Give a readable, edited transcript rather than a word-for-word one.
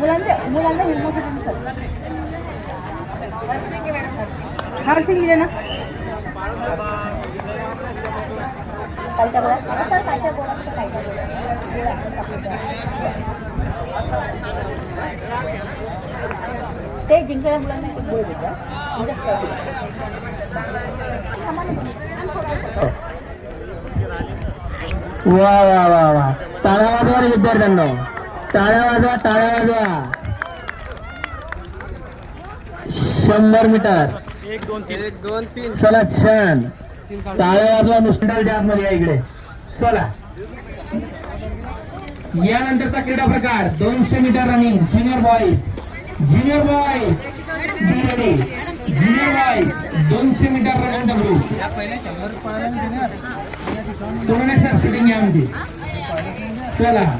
मुलांना हर्षिंग गेले ना कालच्या बोळा सर कालच्या बोळा ते जिंकलेल्या मुलांना एक गोळ देतात वा वा वा वा टाळ्या वाजवा विद्यार्थ्यांना टाळ्या वाजवा 100 मीटर 1 2 3 चला छान टाळ्या वाजवा नुसतं जॅब मध्ये या इकडे चला यानंतरचा क्रीडा प्रकार 200 metre running junior boys junior boys 200 metre running group पूर्ण सर शूटिंग यामध्ये चला